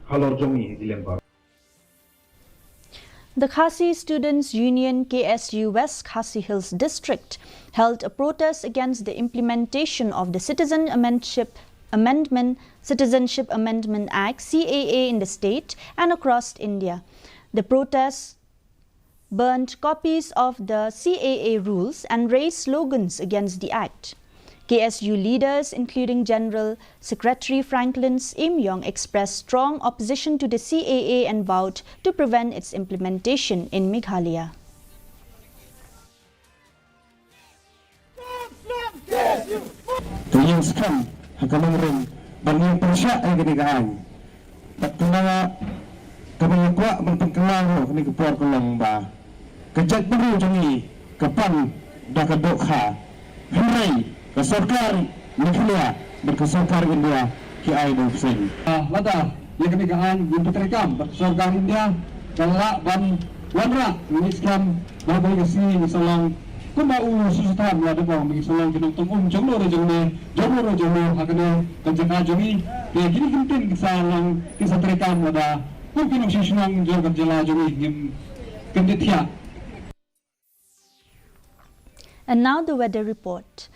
halor jongi dilemba. The Khasi Students' Union KSU West Khasi Hills District held a protest against the implementation of the Citizenship Amendment Act (CAA) in the state and across India. The protests burned copies of the CAA rules and raised slogans against the act. KSU leaders, including General Secretary Franklin Im-yong, expressed strong opposition to the CAA and vowed to prevent its implementation in Meghalaya. Tuyuskan hakamangrem banyak persya ay ginigaan. Pagtunanga kamayakwa magpagkalango kami kapuar ko lang ba. Kajag baru jangi kapan dakadokha. Hamray kasarkar Meghalaya berkasarkar India ki ay dopsen. Lada yang ginigaan yung petrekam berkasarkar India kala ban wanra mengiskan bagai kasi misalang kung mau susutan lah depan mengisalang kinong jomlo rejone hakane kanjaka jongi gini genting kisalang kisah terekam lada kung kinong sisunang joga jela jongi gim kendithia. And now the weather report.